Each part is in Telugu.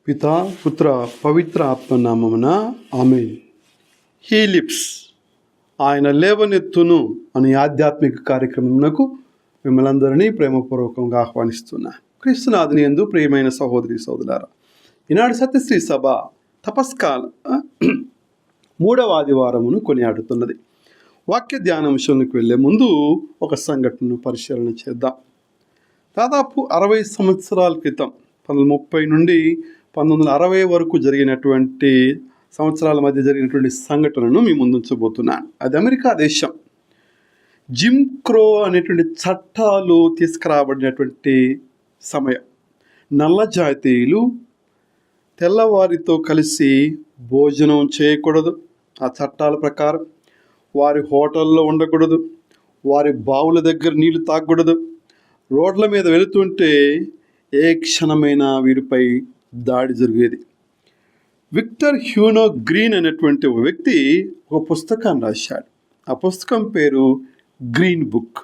పితా పుత్ర పవిత్ర ఆత్మనామమున ఆమేన్. హీ లిప్స్, ఆయన లేవనెత్తును అనే ఆధ్యాత్మిక కార్యక్రమమునకు మిమ్మల్ని అందరినీ ప్రేమపూర్వకంగా ఆహ్వానిస్తున్నా. క్రీస్తునాథుని యందు ప్రియమైన సహోదరి సోదరులారా, ఈనాడు సత్యశ్రీ సభ తపస్కాల 3వ ఆదివారమును కొనియాడుతున్నది. వాక్య ధ్యానాంశంలోకి వెళ్ళే ముందు ఒక సంఘటనను పరిశీలన చేద్దాం. దాదాపు 60 సంవత్సరాల క్రితం 1930 నుండి 1960 వరకు జరిగినటువంటి సంవత్సరాల మధ్య జరిగినటువంటి సంఘటనను మీ ముందుంచబోతున్నాను. అది అమెరికా దేశం. జిమ్ క్రో అనేటువంటి చట్టాలు తీసుకురాబడినటువంటి సమయం. నల్ల జాతీయులు తెల్లవారితో కలిసి భోజనం చేయకూడదు. ఆ చట్టాల ప్రకారం వారి హోటల్లో ఉండకూడదు, వారి బావుల దగ్గర నీళ్లు తాగకూడదు. రోడ్ల మీద వెళుతుంటే ఏ క్షణమైనా వీరిపై దాడి జరిగేది. విక్టర్ హ్యూనో గ్రీన్ అనేటువంటి ఒక వ్యక్తి ఒక పుస్తకాన్ని రాశాడు. ఆ పుస్తకం పేరు గ్రీన్ బుక్.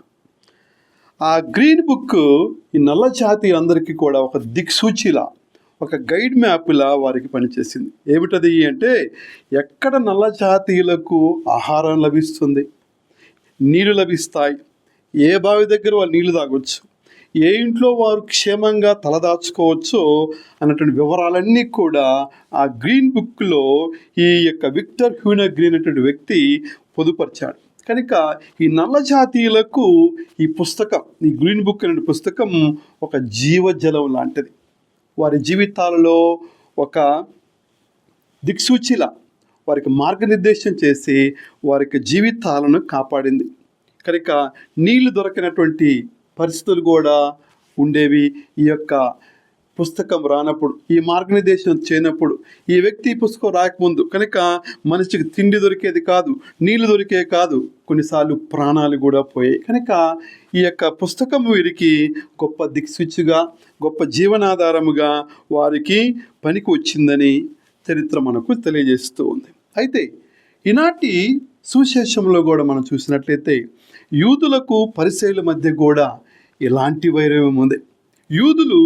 ఆ గ్రీన్ బుక్ ఈ నల్ల జాతీయులందరికీ కూడా ఒక దిక్సూచిలా, ఒక గైడ్ మ్యాప్లా వారికి పనిచేసింది. ఏమిటది అంటే, ఎక్కడ నల్ల జాతీయులకు ఆహారం లభిస్తుంది, నీళ్లు లభిస్తాయి, ఏ బావి దగ్గర వాళ్ళు నీళ్లు తాగొచ్చు, ఏ ఇంట్లో వారు క్షేమంగా తలదాచుకోవచ్చో అన్నటువంటి వివరాలన్నీ కూడా ఆ గ్రీన్ బుక్లో ఈ యొక్క విక్టర్ హ్యూనో గ్రీన్ అనేటువంటి వ్యక్తి పొందుపరిచాడు. కనుక ఈ నల్ల జాతీయులకు ఈ పుస్తకం, ఈ గ్రీన్ బుక్ అనే పుస్తకం ఒక జీవజలం లాంటిది. వారి జీవితాలలో ఒక దిక్సూచిలా వారికి మార్గనిర్దేశం చేసి వారికి జీవితాలను కాపాడింది. కనుక నీళ్లు దొరకినటువంటి పరిస్థితులు కూడా ఉండేవి. ఈ యొక్క పుస్తకం రానప్పుడు, ఈ మార్గనిర్దేశం చేయనప్పుడు, ఈ వ్యక్తి పుస్తకం రాకముందు కనుక మనిషికి తిండి దొరికేది కాదు, నీళ్లు దొరికే కాదు, కొన్నిసార్లు ప్రాణాలు కూడా పోయాయి. కనుక ఈ యొక్క పుస్తకం వీరికి గొప్ప దిక్సూచిగా, గొప్ప జీవనాధారముగా వారికి పనికి వచ్చిందని చరిత్ర మనకు తెలియజేస్తూ ఉంది. అయితే ఈనాటి సువిశేషంలో కూడా మనం చూసినట్లయితే యూదులకు పరిసయ్యుల మధ్య కూడా ఇలాంటి వైరం ఉంది. యూదులు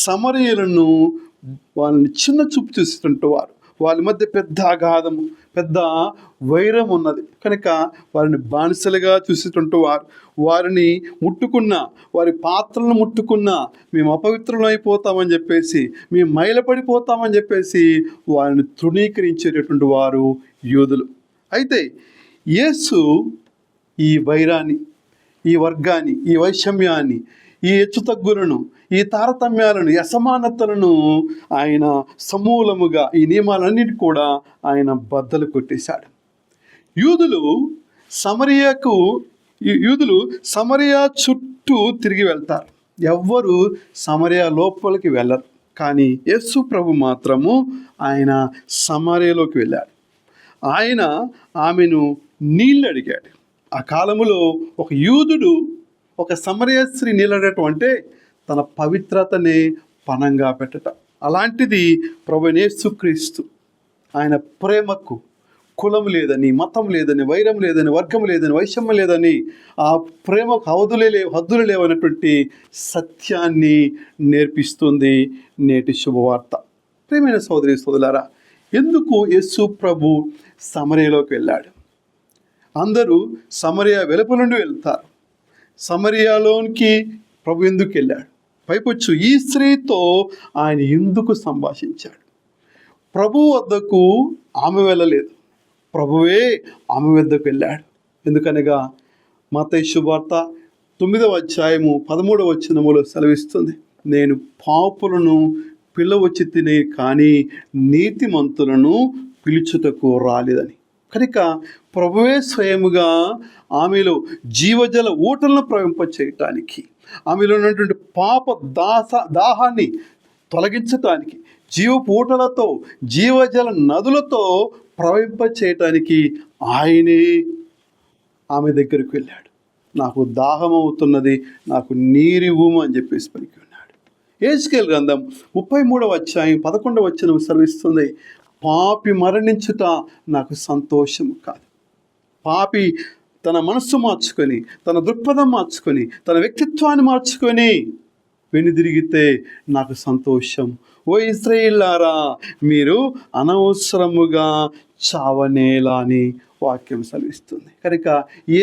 సమరయులను వాళ్ళని చిన్న చూపు చూస్తుంటారు. వాళ్ళ మధ్య పెద్ద అగాధము, పెద్ద వైరం ఉన్నది. కనుక వారిని బానిసలుగా చూస్తుంటారు. వారిని ముట్టుకున్న, వారి పాత్రలను ముట్టుకున్న మేము అపవిత్రులమైపోతామని చెప్పేసి, మేము మైలపడిపోతామని చెప్పేసి వారిని తృణీకరించేటటువంటి వారు యూదులు. అయితే యేసు ఈ వైరాన్ని, ఈ వర్గాన్ని, ఈ వైషమ్యాన్ని, ఈ హెచ్చుతగ్గులను, ఈ తారతమ్యాలను, ఈ అసమానతలను ఆయన సమూలముగా, ఈ నియమాలన్నిటి కూడా ఆయన బద్దలు కొట్టేశాడు. యూదులు సమరియా చుట్టూ తిరిగి వెళ్తారు. ఎవ్వరు సమరియా లోపలికి వెళ్ళరు. కానీ యేసు ప్రభు మాత్రము ఆయన సమరియలోకి వెళ్ళాడు. ఆయన ఆమెను నీళ్ళు అడిగాడు. ఆ కాలములో ఒక యూదుడు ఒక సమరయ స్త్రీ నీళ్ళడటం అంటే తన పవిత్రతని పణంగా పెట్టటం. అలాంటిది ప్రభువైన యేసుక్రీస్తు ఆయన ప్రేమకు కులం లేదని, మతం లేదని, వైరం లేదని, వర్గం లేదని, వైషమ్యం లేదని, ఆ ప్రేమకు హద్దులు లేవనటువంటి సత్యాన్ని నేర్పిస్తుంది నేటి శుభవార్త. ప్రియమైన సోదరి సోదరులారా, ఎందుకు యేసు ప్రభు సమరయలోకి వెళ్ళాడు? అందరూ సమరియా వెలుపల నుండి వెళ్తారు. సమరియాలోనికి ప్రభు ఎందుకు వెళ్ళాడు? పైపొచ్చు ఈ స్త్రీతో ఆయన ఎందుకు సంభాషించాడు? ప్రభు వద్దకు ఆమె వెళ్ళలేదు, ప్రభువే ఆమె వద్దకు వెళ్ళాడు. ఎందుకనగా మత్తయి శుభవార్త 9వ అధ్యాయము 13వ వచనములో సెలవిస్తుంది, నేను పాపులను పిలవచ్చి తిని కానీ నీతిమంతులను పిలుచుటకు రాలేదని. కనుక ప్రభువే స్వయముగా ఆమెలో జీవజల ఊటలను ప్రవహింపచేయటానికి, ఆమెలో ఉన్నటువంటి పాప దాహాన్ని తొలగించటానికి, జీవపు ఊటలతో, జీవజల నదులతో ప్రవహింపచేయటానికి ఆయనే ఆమె దగ్గరికి వెళ్ళాడు. నాకు దాహం అవుతున్నది, నాకు నీరివ్వుము అని చెప్పేసి పలికి ఉన్నాడు. యెహెజ్కేలు గ్రంథం 33వ అధ్యాయం 11వ వచనం సెలవిస్తుంది, పాపి మరణించుట నాకు సంతోషము కాదు. పాపి తన మనస్సు మార్చుకొని, తన దృక్పథం మార్చుకొని, తన వ్యక్తిత్వాన్ని మార్చుకొని వెనుదిరిగితే నాకు సంతోషం. ఓ ఇశ్రాయేలులారా, మీరు అనవసరముగా చావనేలా అని వాక్యం సెలవిస్తుంది. కనుక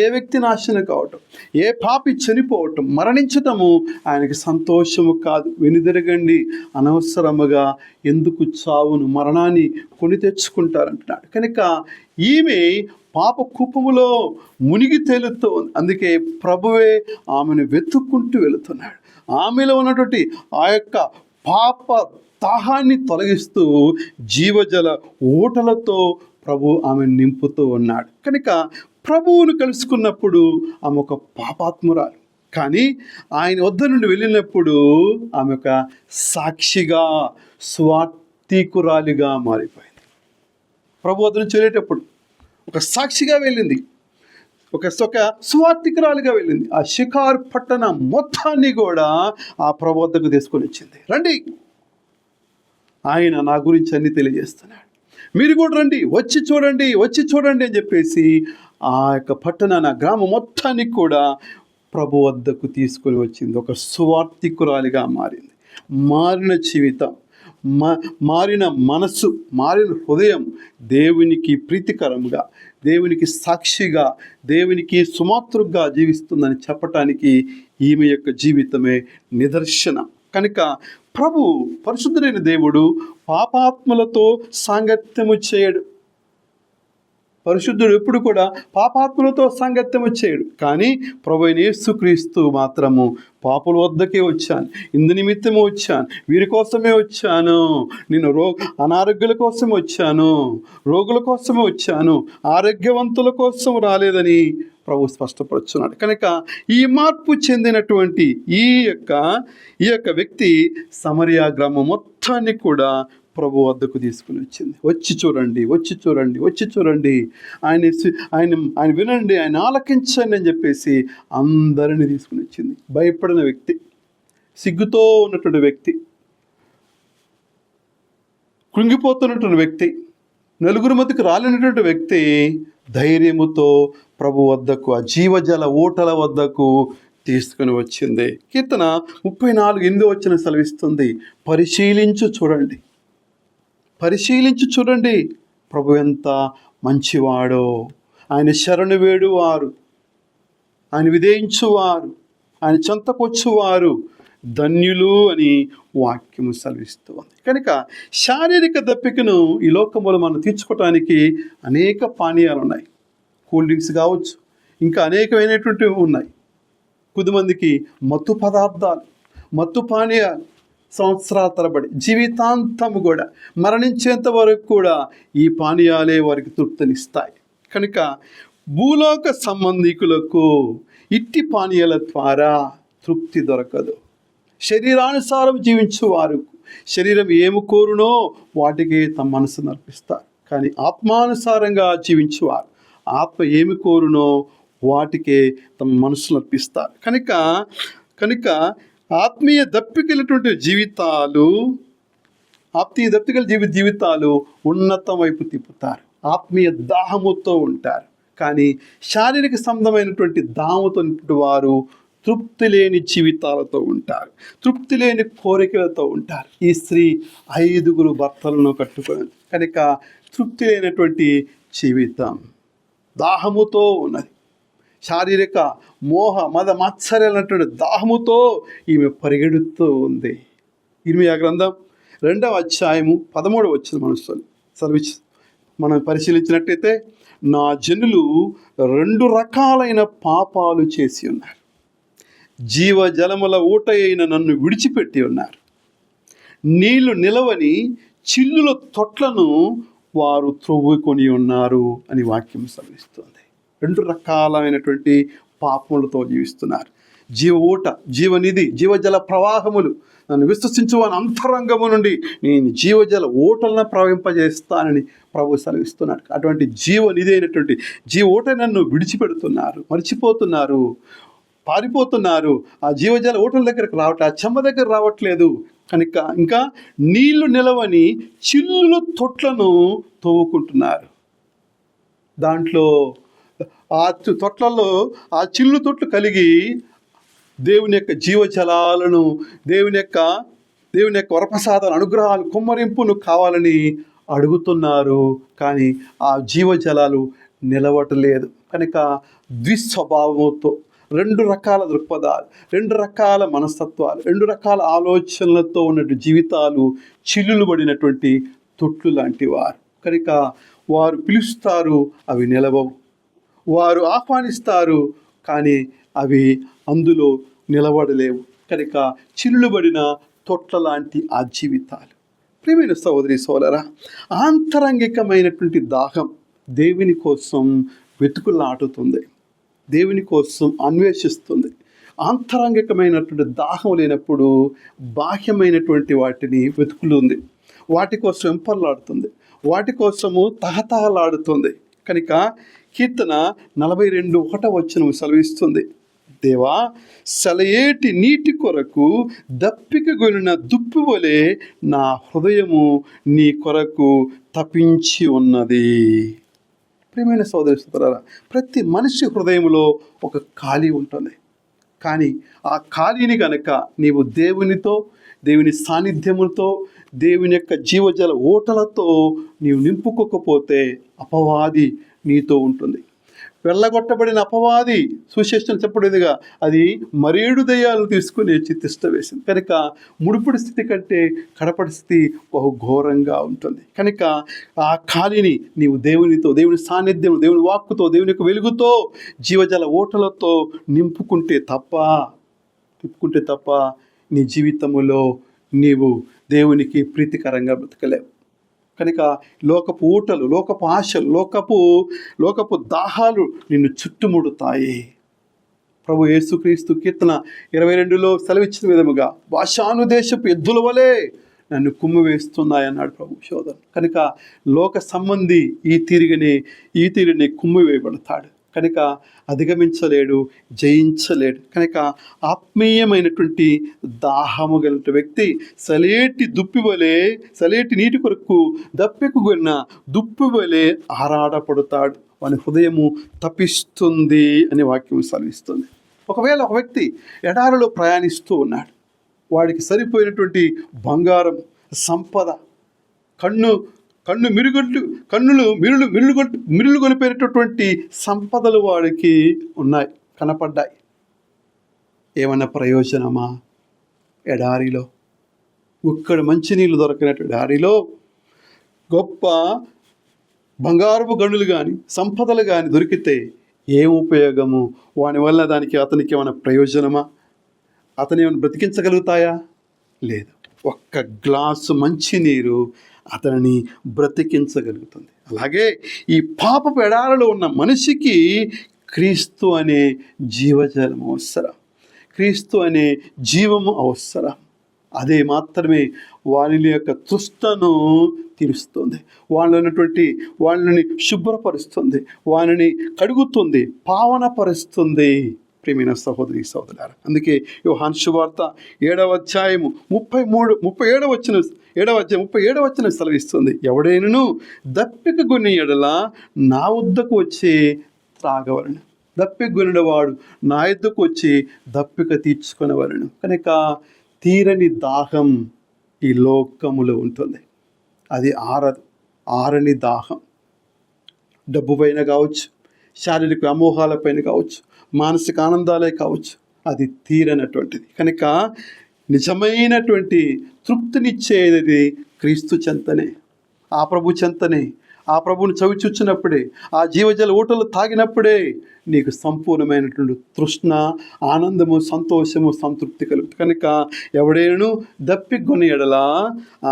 ఏ వ్యక్తి నాశనం కావటం, ఏ పాపి చనిపోవటం, మరణించటము ఆయనకి సంతోషము కాదు. వెనుదిరగండి, అనవసరముగా ఎందుకు చావును, మరణాన్ని కొని తెచ్చుకుంటారంటున్నాడు. కనుక ఈమె పాప కూపములో మునిగి తేలుతూ ఉంది. అందుకే ప్రభువే ఆమెను వెతుక్కుంటూ వెళుతున్నాడు. ఆమెలో ఉన్నటువంటి ఆ యొక్క పాప దాహాన్ని తొలగిస్తూ జీవజల ఊటలతో ప్రభు ఆమెను నింపుతూ ఉన్నాడు. కనుక ప్రభువును కలుసుకున్నప్పుడు ఆమె ఒక పాపాత్మురాలు, కానీ ఆయన వద్ద నుండి వెళ్ళినప్పుడు ఆమె ఒక సాక్షిగా, స్వార్థికురాలిగా మారిపోయింది. ప్రభు వద్ద నుంచి వెళ్ళేటప్పుడు ఒక సాక్షిగా వెళ్ళింది, ఒక స్వార్థికురాలిగా వెళ్ళింది. ఆ షికారు పట్టణ మొత్తాన్ని కూడా ఆ ప్రభు వద్దకు తీసుకొని వచ్చింది. రండి, ఆయన నా గురించి అన్ని తెలియజేస్తున్నాడు, మీరు కూడా రండి, వచ్చి చూడండి, వచ్చి చూడండి అని చెప్పేసి ఆ యొక్క పట్టణ గ్రామం మొత్తానికి కూడా ప్రభు వద్దకు తీసుకొని వచ్చింది. ఒక స్వార్థికురాలిగా మారింది. మారిన జీవితం, మారిన మనస్సు, మారిన హృదయం దేవునికి ప్రీతికరంగా, దేవునికి సాక్షిగా, దేవునికి సుమాతృగా జీవిస్తుందని చెప్పటానికి ఈమె యొక్క జీవితమే నిదర్శనం. కనుక ప్రభు పరిశుద్ధుడైన దేవుడు పాపాత్ములతో సాంగత్యము చేయడు. పరిశుద్ధుడు ఎప్పుడు కూడా పాపాత్ములతో సాంగత్యము చేయడు. కానీ ప్రభువైన యేసుక్రీస్తు మాత్రము పాపుల వద్దకే వచ్చాను, ఇందు నిమిత్తమే వచ్చాను, వీరి కోసమే వచ్చాను, నేను అనారోగ్యుల కోసం వచ్చాను, రోగుల కోసమే వచ్చాను, ఆరోగ్యవంతుల కోసం రాలేదని ప్రభు స్పష్టపరుచున్నాడు. కనుక ఈ మార్పు చెందినటువంటి ఈ యొక్క వ్యక్తి సమరియా గ్రామం మొత్తాన్ని కూడా ప్రభు వద్దకు తీసుకుని వచ్చింది. వచ్చి చూడండి, వచ్చి చూడండి, వచ్చి చూడండి, ఆయన వినండి, ఆయన ఆలకించండి అని చెప్పేసి అందరినీ తీసుకుని వచ్చింది. భయపడిన వ్యక్తి, సిగ్గుతో ఉన్నటువంటి వ్యక్తి, కృంగిపోతున్నటువంటి వ్యక్తి, నలుగురు మధ్యకు రాలేనటువంటి వ్యక్తి ధైర్యముతో ప్రభు వద్దకు, ఆ జీవజల ఊటల వద్దకు తీసుకుని వచ్చింది. కీర్తన 34:8 సెలవిస్తుంది, పరిశీలించు చూడండి, పరిశీలించి చూడండి, ప్రభు ఎంత మంచివాడో, ఆయన శరణు వేడువారు, ఆయన విధేయించువారు, ఆయన చెంతకొచ్చువారు ధన్యులు అని వాక్యము సెలవిస్తుంది. కనుక శారీరక దప్పికను ఈ లోకంలో మనం తీర్చుకోవటానికి అనేక పానీయాలు ఉన్నాయి. కూల్ డ్రింక్స్ కావచ్చు, ఇంకా అనేకమైనటువంటివి ఉన్నాయి. కొద్దిమందికి మత్తు పదార్థాలు, మత్తు పానీయాలు సంవత్సరాల తరబడి, జీవితాంతము కూడా, మరణించేంత వరకు కూడా ఈ పానీయాలే వారికి తృప్తినిస్తాయి. కనుక భూలోక సంబంధికులకు ఇట్టి పానీయాల ద్వారా తృప్తి దొరకదు. శరీరానుసారం జీవించువారు శరీరం ఏమి కోరునో వాటికి తమ మనసును అర్పిస్తారు. కానీ ఆత్మానుసారంగా జీవించువారు ఆత్మ ఏమి కోరునో వాటికే తమ మనసును అర్పిస్తారు. కనుక ఆత్మీయ దప్పికలటువంటి జీవితాలు ఉన్నతం వైపు తిప్పుతారు, ఆత్మీయ దాహముతో ఉంటారు. కానీ శారీరక సంబంధమైనటువంటి దాహముతో వారు తృప్తి లేని జీవితాలతో ఉంటారు, తృప్తి లేని కోరికలతో ఉంటారు. ఈ స్త్రీ 5 భర్తలను కట్టుకున్నది కనుక తృప్తి లేనటువంటి జీవితం, దాహముతో ఉన్నది. శారీరక మోహ మద మత్సర్యాలన్నటువంటి దాహముతో ఈమె పరిగెడుతూ ఉంది. ఇర్మియా గ్రంథం 2వ అధ్యాయము 13 మనం పరిశీలించినట్టయితే, నా జనులు 2 రకాలైన పాపాలు చేసి ఉన్నారు, జీవజలముల ఊట అయిన నన్ను విడిచిపెట్టి ఉన్నారు, నీళ్లు నిలవని చిల్లుల తొట్లను వారు త్రవ్వుకొని ఉన్నారు అని వాక్యం సెలవిస్తుంది. 2 రకాలైనటువంటి పాపములతో జీవిస్తున్నారు. జీవ ఊట, జీవనిధి, జీవజల ప్రవాహములు, నన్ను విశ్వసించువాని అంతరంగము నుండి నేను జీవజల ఊటలను ప్రవహింపజేస్తానని ప్రభు సెలవిస్తున్నాడు. అటువంటి జీవనిధి అయినటువంటి జీవ ఊట నన్ను విడిచిపెడుతున్నారు, మర్చిపోతున్నారు, పారిపోతున్నారు. ఆ జీవజల ఊటల దగ్గరకు రావట్లేదు, ఆ చెమ్మ దగ్గర రావట్లేదు. కనుక ఇంకా నీళ్లు నిలవని చిల్లుల తొట్లను తవ్వుకుంటున్నారు. దాంట్లో ఆ తొట్లలో ఆ చిల్లు తొట్లు కలిగి దేవుని యొక్క జీవజలాలను, దేవుని యొక్క దేవుని యొక్క వరప్రసాదాలు, అనుగ్రహాలు, కుమ్మరింపును కావాలని అడుగుతున్నారు. కానీ ఆ జీవజలాలు నిలవటలేదు. కనుక ద్విస్వభావంతో, రెండు రకాల దృక్పథాలు, రెండు రకాల మనస్తత్వాలు, రెండు రకాల ఆలోచనలతో ఉన్నటువంటి జీవితాలు చిల్లులు పడినటువంటి తొట్లు లాంటి వారు. కనుక వారు పిలుస్తారు, అవి నిలవవు. వారు ఆహ్వానిస్తారు, కానీ అవి అందులో నిలబడలేవు. కనుక చిల్లుబడిన తొట్ల లాంటి ఆ జీవితాలు. ప్రియమైన సహోదరి సోదరా, ఆంతరంగికమైనటువంటి దాహం దేవుని కోసం వెతుకులాడుతుంది, దేవుని కోసం అన్వేషిస్తుంది. ఆంతరంగికమైనటువంటి దాహం లేనప్పుడు బాహ్యమైనటువంటి వాటిని వెతుకుతుంది, వాటి కోసం వెంపర్లాడుతుంది, వాటి కోసము తహతహలాడుతుంది. కనుక కీర్తన 42:1 సెలవిస్తుంది, దేవా, సెలయేటి నీటి కొరకు దప్పిక గొనిన దుప్పి వలె నా హృదయము నీ కొరకు తపించి ఉన్నది. ప్రియమైన సోదరి సోదరులారా, ప్రతి మనిషి హృదయంలో ఒక ఖాళీ ఉంటుంది. కానీ ఆ ఖాళీని కనుక నీవు దేవునితో, దేవుని సాన్నిధ్యముతో, దేవుని యొక్క జీవజల ఓటలతో నీవు నింపుకోకపోతే అపవాది నీతో ఉంటుంది. వెళ్ళగొట్టబడిన అపవాది సుశేషం చెప్పడేదిగా అది మరేడు దయ్యాలను తీసుకుని చిత్తిష్ట వేసింది. కనుక ముడుపుడి స్థితి కంటే కడపడి స్థితి బహు ఘోరంగా ఉంటుంది. కనుక ఆ ఖాళీని నీవు దేవునితో, దేవుని సాన్నిధ్యం, దేవుని వాక్కుతో, దేవుని యొక్క వెలుగుతో, జీవజల ఓటలతో నింపుకుంటే తప్ప నీ జీవితంలో నీవు దేవునికి ప్రీతికరంగా బ్రతకలేవు. కనుక లోకపు ఊటలు, లోకపు ఆశలు, లోకపు దాహాలు నిన్ను చుట్టుముడుతాయి. ప్రభు యేసుక్రీస్తు కీర్తన 22లో సెలవిచ్చిన విధముగా భాషానుదేశపు ఎద్దుల వలె నన్ను కుమ్మి వేస్తున్నాయన్నాడు ప్రభు సోదరుడు. కనుక లోక సంబంధి ఈ తీరుని కుమ్మి వేయబడతాడు. కనుక అధిగమించలేడు, జయించలేడు. కనుక ఆత్మీయమైనటువంటి దాహము గల వ్యక్తి సలేటి నీటి కొరకు దప్పికు కొన్న దుప్పి వలె ఆరాడపడతాడు, వాని హృదయము తపిస్తుంది అని వాక్యం సెలవిస్తుంది. ఒకవేళ ఒక వ్యక్తి ఎడారిలో ప్రయాణిస్తూ ఉన్నాడు, వాడికి సరిపోయినటువంటి బంగారం, సంపద, మిరులు కొనిపోయినటువంటి సంపదలు వాడికి ఉన్నాయి, కనపడ్డాయి. ఏమన్నా ప్రయోజనమా? ఎడారిలో ఇక్కడ మంచినీళ్ళు దొరకినట్టు ఎడారిలో గొప్ప బంగారపు గనులు కానీ, సంపదలు కానీ దొరికితే ఏం ఉపయోగము? వాని వల్ల అతనికి ఏమైనా ప్రయోజనమా? అతను ఏమైనా బ్రతికించగలుగుతాయా? లేదు. ఒక్క గ్లాసు మంచినీరు అతనిని బ్రతికించగలుగుతుంది. అలాగే ఈ పాపపు ఎడారిలో ఉన్న మనిషికి క్రీస్తు అనే జీవజలం అవసరం, క్రీస్తు అనే జీవము అవసరం. అదే మాత్రమే వాళ్ళ యొక్క తృష్ణను తీరుస్తుంది, వాళ్ళని శుభ్రపరుస్తుంది, వాళ్ళని కడుగుతుంది, పావనపరుస్తుంది. ప్రియమైన సహోదరి సహోదరులారా, అందుకే యోహాను సువార్త 7వ అధ్యాయము 37వ సెలవిస్తుంది, ఎవడైనను దప్పిక గొని ఎడల నా వద్దకు వచ్చి త్రాగవలను, దప్పిక గొనినవాడు నా వద్దకు వచ్చి దప్పిక తీర్చుకొనవలను. కనుక తీరని దాహం ఈ లోకములో ఉంటుంది, అది ఆరని దాహం. డబ్బు పైన కావచ్చు, శారీరక అమోహాలపైన కావచ్చు, మానసిక ఆనందాలే కావచ్చు, అది తీరనటువంటిది. కనుక నిజమైనటువంటి తృప్తినిచ్చేది క్రీస్తు చెంతనే, ఆ ప్రభు చెంతనే. ఆ ప్రభుని చవిచూచినప్పుడే, ఆ జీవజల ఊటలు తాగినప్పుడే నీకు సంపూర్ణమైనటువంటి తృష్ణ, ఆనందము, సంతోషము, సంతృప్తి కలుగుతుంది. కనుక ఎవడైనా దప్పిక కొని ఎడలా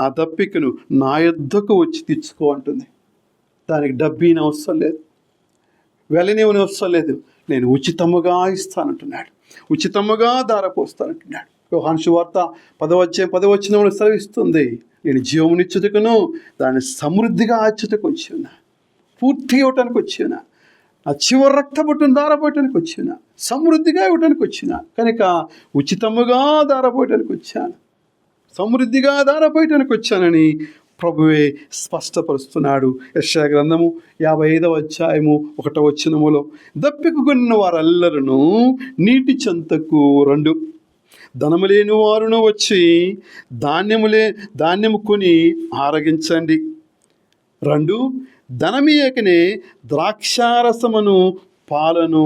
ఆ దప్పికను నా యొద్దకు వచ్చి తెచ్చుకో అంటుంది. దానికి డబ్బీని అవసరం లేదు, వెలనేమని అవసరం లేదు. నేను ఉచితముగా ఇస్తానంటున్నాడు, ఉచితముగా ధారపోస్తానంటున్నాడు. యోహాను సువార్త 10వ అధ్యాయం 10వ వచనంలో సెలవిస్తుంది, నేను జీవమునిచ్చుటకును దాన్ని సమృద్ధిగా ఆచుటకు వచ్చి ఉన్నా, పూర్తిగా ఇవ్వటానికి వచ్చి ఉన్నా, ఆ చివరి రక్తబొట్టును ధారపోయటానికి వచ్చి ఉన్నా, సమృద్ధిగా ఇవ్వటానికి వచ్చిన. కనుక ఉచితముగా ధారపోయటానికి వచ్చాను, సమృద్ధిగా ధారపోయటానికి వచ్చానని ప్రభువే స్పష్టపరుస్తున్నాడు. యెషయా గ్రంథము 55వ అధ్యాయము 1వ వచనములో, దప్పిక కొన్న వారెల్లరూ నీటి చెంతకు రండు, ధనము లేని వారును వచ్చి ధాన్యము కొని ఆరగించండి. 2 ధనమియకనే ద్రాక్షారసమును పాలను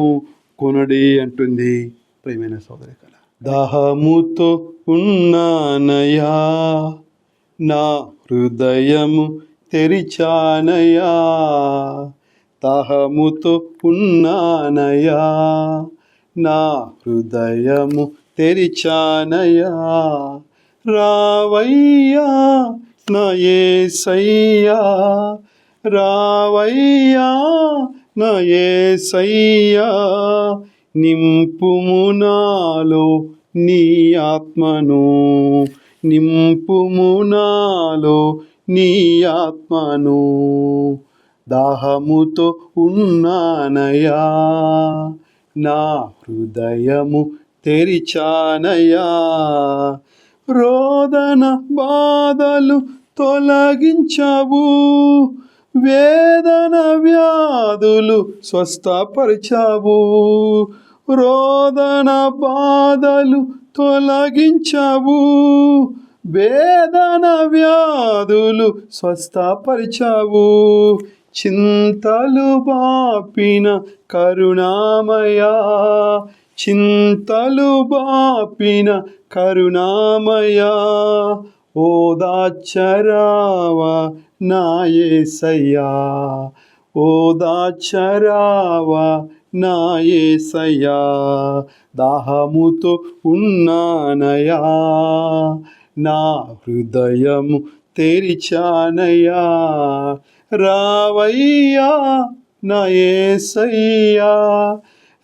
కొనుడి అంటుంది. ప్రియమైన సోదరి కల దాహముతో ఉన్నానయా, నా హృదయము తెరిచానయా. దాహముతో ఉన్నానయా, నా హృదయము తెరిచానయా. రావయ్యా నా యేసయ్యా, రావయ్యా నా యేసయ్యా. నింపుము నాలో నీ ఆత్మను, నింపుము నాలో నీ ఆత్మను. దాహముతో ఉన్నానయా, నా హృదయము తెరిచానయా. రోదన బాధలు తొలగించవు, వేదన వ్యాధులు స్వస్థపరిచావు. రోదన బాధలు తొలగించవు, వేదన వ్యాధులు స్వస్థపరిచావు. చింతలు బాపిన కరుణామయా, చింతలు బాపిన కరుణామయా. ఓదార్చరావా నా యేసయ్యా, ఓదార్చరావా నా యేసయ్యా. దాహముతో ఉన్నానయా, నా హృదయము తెరిచానయా. రావయ్యా నా యేసయ్యా,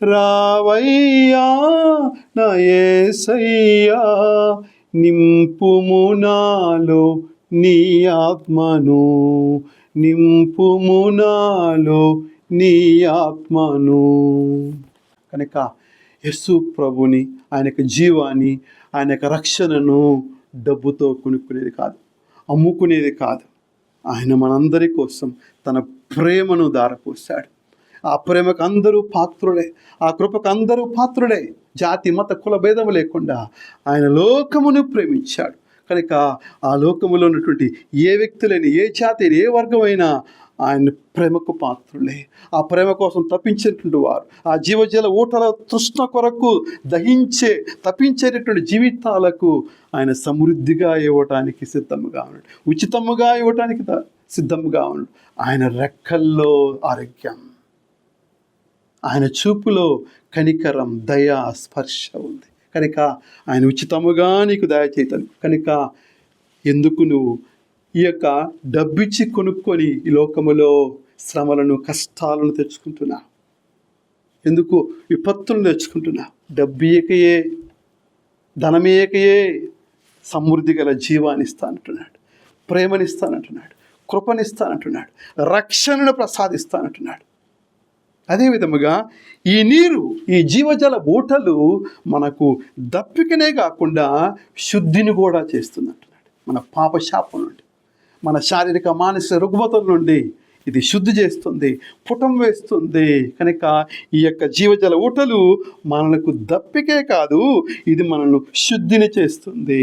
రావయ్యా నా యేసయ్యా. నింపుము నాలో నీ ఆత్మను, నింపుము నాలో నీ ఆత్మను. కనుక యేసు ప్రభుని, ఆయన యొక్క జీవాన్ని, ఆయన యొక్క రక్షణను డబ్బుతో కొనుక్కునేది కాదు, అమ్ముకునేది కాదు. ఆయన మనందరి కోసం తన ప్రేమను ధారపోశాడు. ఆ ప్రేమకు అందరూ పాత్రుడే, ఆ కృపకు అందరూ పాత్రుడే. జాతి మత కుల భేదము లేకుండా ఆయన లోకమును ప్రేమించాడు. కనుక ఆ లోకములో ఉన్నటువంటి ఏ వ్యక్తులని, ఏ జాతి, ఏ వర్గమైనా ఆయన ప్రేమకు పాత్రులే. ఆ ప్రేమ కోసం తప్పించేటువంటి వారు, ఆ జీవజల ఊటల తృష్ణ కొరకు తప్పించేటటువంటి జీవితాలకు ఆయన సమృద్ధిగా ఇవ్వటానికి సిద్ధముగా ఉన్నాడు, ఉచితముగా ఇవ్వటానికి సిద్ధముగా ఉన్నాడు. ఆయన రెక్కల్లో ఆరోగ్యం, ఆయన చూపులో కనికరం, దయ, స్పర్శ ఉంది. కనుక ఆయన ఉచితముగా నీకు దయచేతను. కనుక ఎందుకు నువ్వు ఈ యొక్క డబ్బిచ్చి కొనుక్కొని ఈ లోకములో శ్రమలను, కష్టాలను తెచ్చుకుంటున్నా? ఎందుకు విపత్తులను తెచ్చుకుంటున్నా? డబ్బియకయే, ధనమేయకయే సమృద్ధి గల జీవాన్ని ఇస్తానంటున్నాడు, ప్రేమనిస్తానంటున్నాడు, కృపనిస్తానంటున్నాడు, రక్షణను ప్రసాదిస్తానంటున్నాడు. అదేవిధముగా ఈ నీరు, ఈ జీవజల ఊటలు మనకు దప్పికనే కాకుండా శుద్ధిని కూడా చేస్తుందంటున్నాడు. మన పాపశాపం నుండి, మన శారీరక మానసిక రుగ్మతల నుండి ఇది శుద్ధి చేస్తుంది, పుటం వేస్తుంది. కనుక ఈ యొక్క జీవజల ఊటలు మనకు దప్పికే కాదు, ఇది మనల్ని శుద్ధిని చేస్తుంది.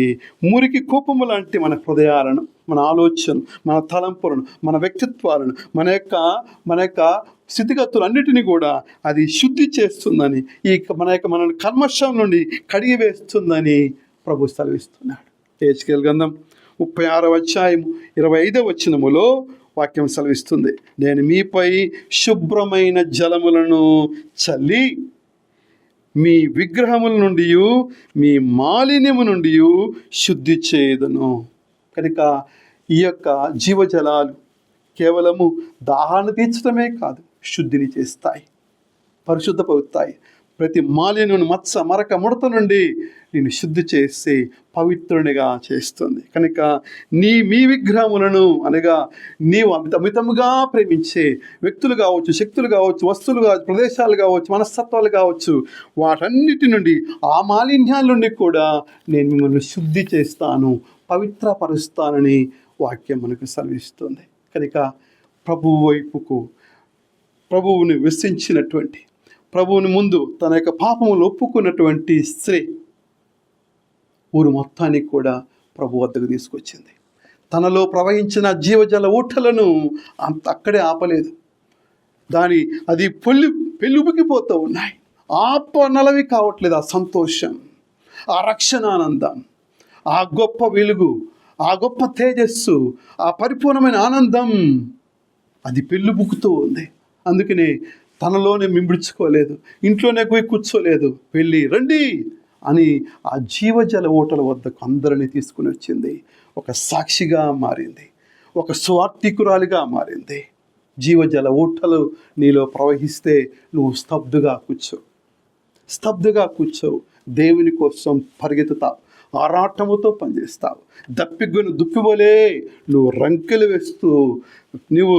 మురికి కూపము లాంటి మన హృదయాలను, మన ఆలోచన, మన తలంపులను, మన వ్యక్తిత్వాలను, మన యొక్క స్థితిగతులన్నిటినీ కూడా అది శుద్ధి చేస్తుందని, మనల్ని కల్మషం నుండి కడిగి వేస్తుందని ప్రభు సెలవిస్తున్నాడు. హెజ్కేలు గ్రంథం 36:25 వాక్యం సెలవిస్తుంది. నేను మీపై శుభ్రమైన జలములను చల్లి మీ విగ్రహముల నుండి, మీ మాలిన్యము నుండి శుద్ధి చేయదును. కనుక ఈ యొక్క జీవజలాలు కేవలము దాహాన్ని తీర్చడమే కాదు, శుద్ధిని చేస్తాయి, పరిశుద్ధపరుస్తాయి. ప్రతి మాలిన్యమును, మచ్చ, మరక, ముడత నుండి నేను శుద్ధి చేసి పవిత్రునిగా చేస్తుంది. కనుక మీ విగ్రహములను, అనగా నీవు అమితముగా ప్రేమించే వ్యక్తులు కావచ్చు, శక్తులు కావచ్చు, వస్తువులు కావచ్చు, ప్రదేశాలు కావచ్చు, మనస్తత్వాలు కావచ్చు, వాటన్నిటి నుండి, ఆ మాలిన్యాల నుండి కూడా నేను మిమ్మల్ని శుద్ధి చేస్తాను, పవిత్రపరుస్తానని వాక్యం మనకు సెలవిస్తుంది. కనుక ప్రభువు వైపుకు, ప్రభువుని విశ్వసించినటువంటి, ప్రభువుని ముందు తన యొక్క పాపములు ఒప్పుకున్నటువంటి స్త్రీ ఊరు మొత్తానికి కూడా ప్రభు వద్దకు తీసుకొచ్చింది. తనలో ప్రవహించిన జీవజల ఊటలను అక్కడే ఆపలేదు. అది పెళ్ళుబికిపోతూ ఉన్నాయి. ఆపనలవి కావట్లేదు. ఆ సంతోషం, ఆ రక్షణ ఆనందం, ఆ గొప్ప వెలుగు, ఆ గొప్ప తేజస్సు, ఆ పరిపూర్ణమైన ఆనందం అది పెళ్ళుబుకుతూ ఉంది. అందుకనే తనలోనే మింబిడ్చుకోలేదు, ఇంట్లోనే పోయి కూర్చోలేదు. వెళ్ళి రండి అని ఆ జీవజల ఊటల వద్దకు అందరినీ తీసుకుని వచ్చింది. ఒక సాక్షిగా మారింది, ఒక స్వార్థికురాలిగా మారింది. జీవజల ఊటలు నీలో ప్రవహిస్తే నువ్వు స్తబ్దుగా కూర్చోవు. దేవుని కోసం పరిగెత్తుతావు, ఆరాటముతో పనిచేస్తావు. దుప్పివలే నువ్వు రంకెలు వేస్తూ నువ్వు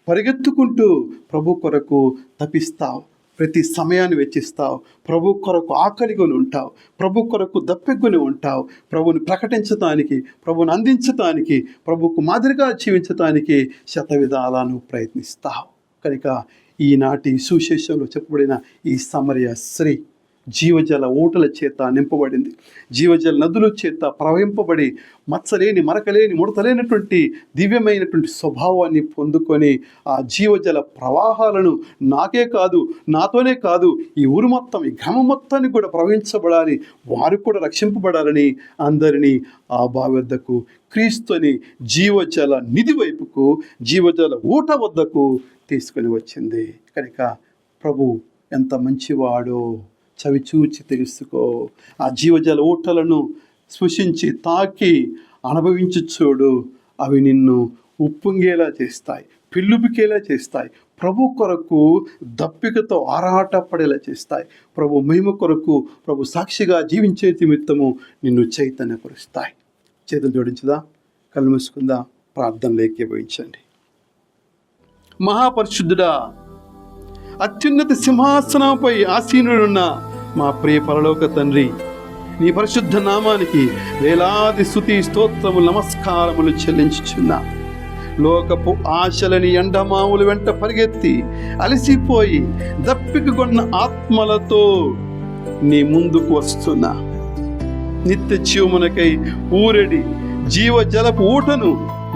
పరిగెత్తుకుంటూ ప్రభు కొరకు తపిస్తావు. ప్రతి సమయాన్ని వెచ్చిస్తావు. ప్రభు కొరకు ఆకలికొని ఉంటావు, ప్రభు కొరకు దప్పికొని ఉంటావు. ప్రభుని ప్రకటించటానికి, ప్రభుని అందించటానికి, ప్రభుకు మాదిరిగా జీవించటానికి శతవిధాలా నువ్వు ప్రయత్నిస్తావు. కనుక ఈనాటి సువిశేషంలో చెప్పబడిన ఈ సమరయ స్త్రీ జీవజల ఊటల చేత నింపబడింది. జీవజల నదుల చేత ప్రవహింపబడి మచ్చలేని, మరకలేని, ముడతలేనటువంటి దివ్యమైనటువంటి స్వభావాన్ని పొందుకొని ఆ జీవజల ప్రవాహాలను నాకే కాదు, నాతోనే కాదు, ఈ ఊరు మొత్తం, ఈ గ్రామం మొత్తానికి కూడా ప్రవహించబడాలి, వారు కూడా రక్షింపబడాలని అందరినీ ఆ బావి వద్దకు, క్రీస్తుని జీవజల నిధి వైపుకు, జీవజల ఊట వద్దకు తీసుకొని వచ్చింది. కనుక ప్రభు ఎంత మంచివాడో చవిచూచి తెలుసుకో. ఆ జీవజల ఊటలను స్పృశించి తాకి అనుభవించి చూడు. అవి నిన్ను ఉప్పొంగేలా చేస్తాయి, పెళ్ళుబికేలా చేస్తాయి. ప్రభు కొరకు దప్పికతో ఆరాటపడేలా చేస్తాయి. ప్రభు మహిమ కొరకు, ప్రభు సాక్షిగా జీవించే నిమిత్తము నిన్ను చైతన్యపరుస్తాయి. చేతులు జోడించుదా, కళ్ళు మూసుకుందా, ప్రార్థనలు ఏకీభవించండి. మహాపరిశుద్ధుడా, అత్యున్నత సింహాసనంపై ఆసీనుడున్న మా ప్రియ పరలోక తండ్రి, నీ పరిశుద్ధ నామానికి వేలాది స్తుతి స్తోత్రములు నమస్కారములు చెల్లించుచున్నా. లోకపు ఆశలని ఎండమావులు వెంట పరిగెత్తి అలసిపోయి దప్పికగొన్న ఆత్మలతో నీ ముందుకు వస్తున్నా. నిత్య జీవమునకై ఊరడి జీవజలపు ఊటను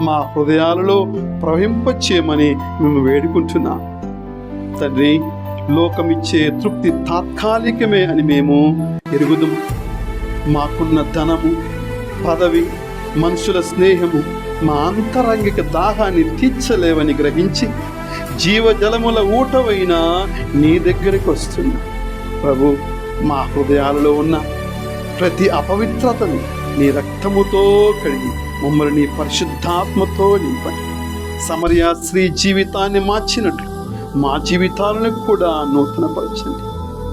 మా హృదయాలలో ప్రవహింపచేయమని మేము వేడుకుంటున్నాం. తండ్రి, లోకమిచ్చే తృప్తి తాత్కాలికమే అని మేము ఎరుగుదుము. మాకున్న ధనము, పదవి, మనుషుల స్నేహము మా అంతరంగిక దాహాన్ని తీర్చలేవని గ్రహించి జీవజలముల ఊటవైనా నీ దగ్గరికి వస్తున్నా. ప్రభు, మా హృదయాలలో ఉన్న ప్రతి అపవిత్రతను నీ రక్తముతో కడిగి మమ్మల్ని నీ పరిశుద్ధాత్మతో నింపండి. సమరయ స్త్రీ జీవితాన్ని మార్చినట్లు మా జీవితాలను కూడా నూతనపరచండి.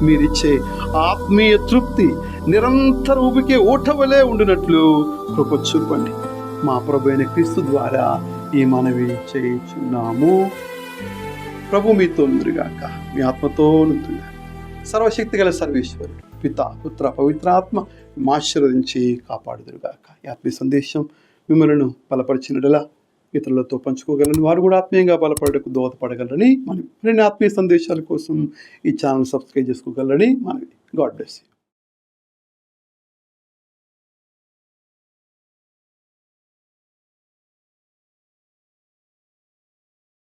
మీరిచ్చే ఆత్మీయ తృప్తి నిరంతర ఉబికే ఊటవలే ఉండినట్లు కృప చూపండి. మా ప్రభు అయిన క్రీస్తు ద్వారా ఈ మనవి చేయుచున్నాము. ప్రభు మీతో నుండుగాక, మీ ఆత్మతో నుండుగాక. సర్వశక్తి గల సర్వేశ్వరుడు పిత, పుత్ర, పవిత్రాత్మ ఆశీర్వదించి కాపాడుదురుగాక. ఈ ఆత్మీయ సందేశం మిమ్మల్ని బలపరిచినట్లా ఇతరులతో పంచుకోగలని, వారు కూడా ఆత్మీయంగా బలపడకు దోహదపడగలరని మనం. మరిన్ని ఆత్మీయ సందేశాల కోసం ఈ ఛానల్ సబ్స్క్రైబ్ చేసుకోగలరని మనవి. God bless you.